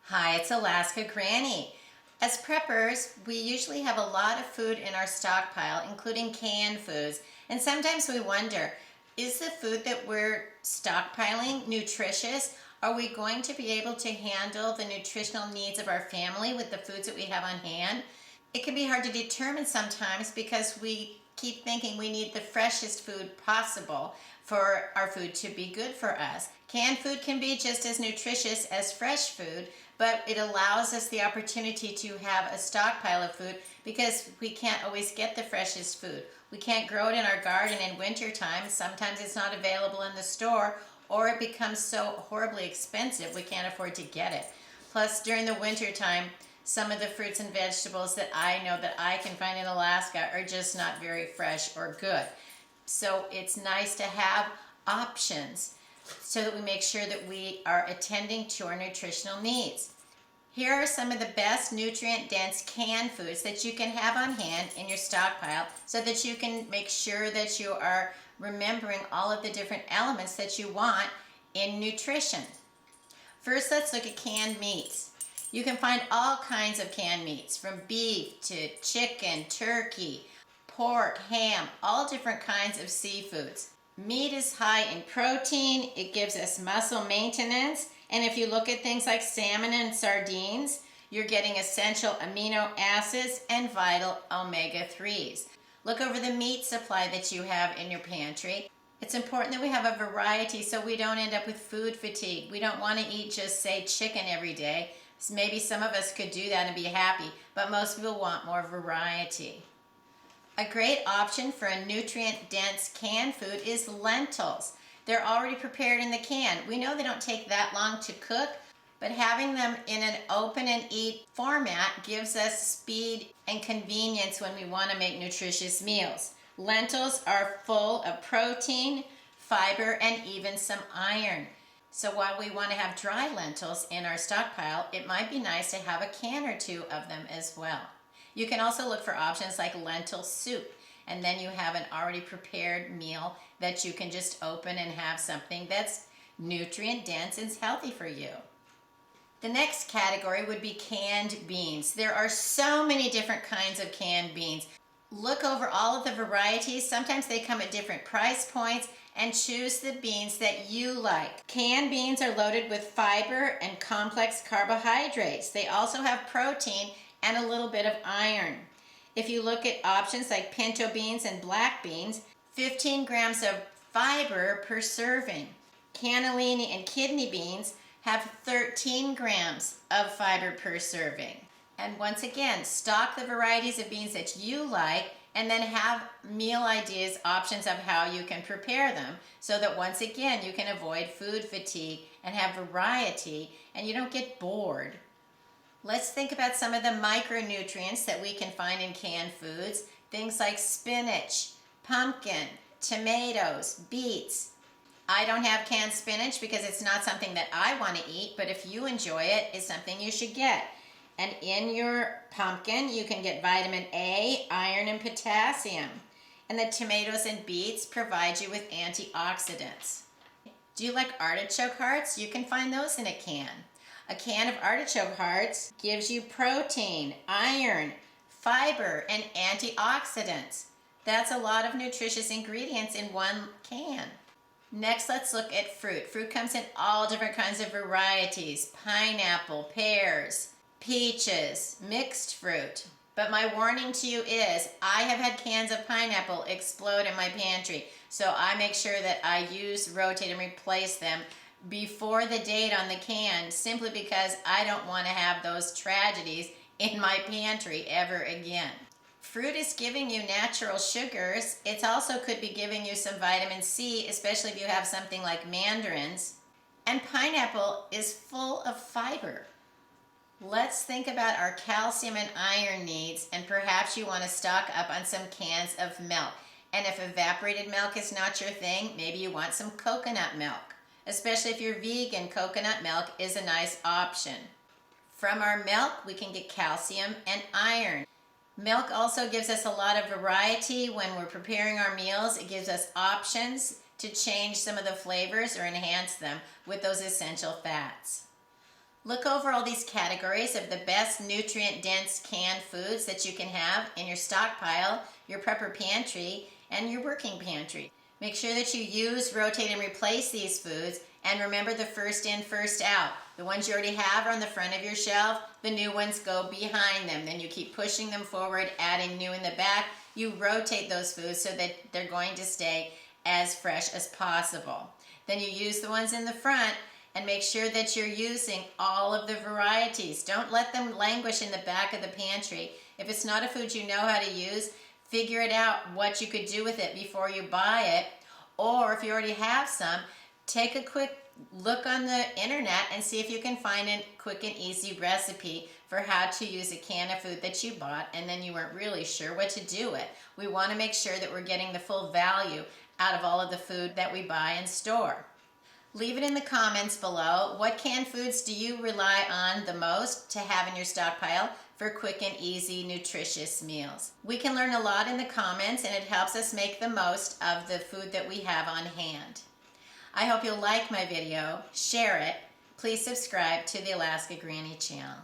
Hi, it's Alaska Granny. As preppers, we usually have a lot of food in our stockpile, including canned foods. And sometimes we wonder, is the food that we're stockpiling nutritious? Are we going to be able to handle the nutritional needs of our family with the foods that we have on hand? It can be hard to determine sometimes because we keep thinking we need the freshest food possible for our food to be good for us. Canned food can be just as nutritious as fresh food, but it allows us the opportunity to have a stockpile of food because we can't always get the freshest food. We can't grow it in our garden in wintertime. Sometimes it's not available in the store, or it becomes so horribly expensive we can't afford to get it. Plus, during the wintertime, some of the fruits and vegetables that I know that I can find in Alaska are just not very fresh or good. So it's nice to have options so that we make sure that we are attending to our nutritional needs. Here are some of the best nutrient-dense canned foods that you can have on hand in your stockpile so that you can make sure that you are remembering all of the different elements that you want in nutrition. First, let's look at canned meats. You can find all kinds of canned meats, from beef to chicken, turkey, pork, ham, all different kinds of seafoods. Meat is high in protein, it gives us muscle maintenance, and if you look at things like salmon and sardines, you're getting essential amino acids and vital omega-3s. Look over the meat supply that you have in your pantry. It's important that we have a variety so we don't end up with food fatigue. We don't want to eat just, say, chicken every day. Maybe some of us could do that and be happy, but most people want more variety. A great option for a nutrient-dense canned food is lentils. They're already prepared in the can. We know they don't take that long to cook, but having them in an open and eat format gives us speed and convenience when we want to make nutritious meals. Lentils are full of protein, fiber, and even some iron. So while we want to have dry lentils in our stockpile, it might be nice to have a can or two of them as well. You can also look for options like lentil soup, and then you have an already prepared meal that you can just open and have something that's nutrient dense and healthy for you. The next category would be canned beans. There are so many different kinds of canned beans. Look over all of the varieties. Sometimes they come at different price points, and choose the beans that you like. Canned beans are loaded with fiber and complex carbohydrates. They also have protein and a little bit of iron. If you look at options like pinto beans and black beans, 15 grams of fiber per serving. Cannellini and kidney beans have 13 grams of fiber per serving. And once again, stock the varieties of beans that you like, and then have meal ideas, options of how you can prepare them, so that once again you can avoid food fatigue and have variety and you don't get bored. Let's think about some of the micronutrients that we can find in canned foods. Things like spinach, pumpkin, tomatoes, beets. I don't have canned spinach because it's not something that I want to eat, but if you enjoy it, it's something you should get. And in your pumpkin, you can get vitamin A, iron, and potassium. And the tomatoes and beets provide you with antioxidants. Do you like artichoke hearts? You can find those in a can. A can of artichoke hearts gives you protein, iron, fiber, and antioxidants. That's a lot of nutritious ingredients in one can. Next, let's look at fruit. Fruit comes in all different kinds of varieties: pineapple, pears, peaches, mixed fruit. But my warning to you is I have had cans of pineapple explode in my pantry, so I make sure that I use, rotate, and replace them before the date on the can, simply because I don't want to have those tragedies in my pantry ever again. Fruit is giving you natural sugars. It also could be giving you some vitamin C, especially if you have something like mandarins. And pineapple is full of fiber. Let's think about our calcium and iron needs, and perhaps you want to stock up on some cans of milk. And if evaporated milk is not your thing, maybe you want some coconut milk. Especially if you're vegan, coconut milk is a nice option. From our milk, we can get calcium and iron. Milk also gives us a lot of variety when we're preparing our meals. It gives us options to change some of the flavors or enhance them with those essential fats. Look over all these categories of the best nutrient-dense canned foods that you can have in your stockpile, your prepper pantry, and your working pantry. Make sure that you use, rotate, and replace these foods, and remember the first in, first out. The ones you already have are on the front of your shelf, the new ones go behind them. Then you keep pushing them forward, adding new in the back. You rotate those foods so that they're going to stay as fresh as possible. Then you use the ones in the front and make sure that you're using all of the varieties. Don't let them languish in the back of the pantry. If it's not a food you know how to use, figure it out what you could do with it before you buy it. Or if you already have some, take a quick look on the internet and see if you can find a quick and easy recipe for how to use a can of food that you bought and then you weren't really sure what to do with. We want to make sure that we're getting the full value out of all of the food that we buy and store. Leave it in the comments below. What canned foods do you rely on the most to have in your stockpile for quick and easy, nutritious meals? We can learn a lot in the comments, and it helps us make the most of the food that we have on hand. I hope you'll like my video, share it. Please subscribe to the Alaska Granny channel.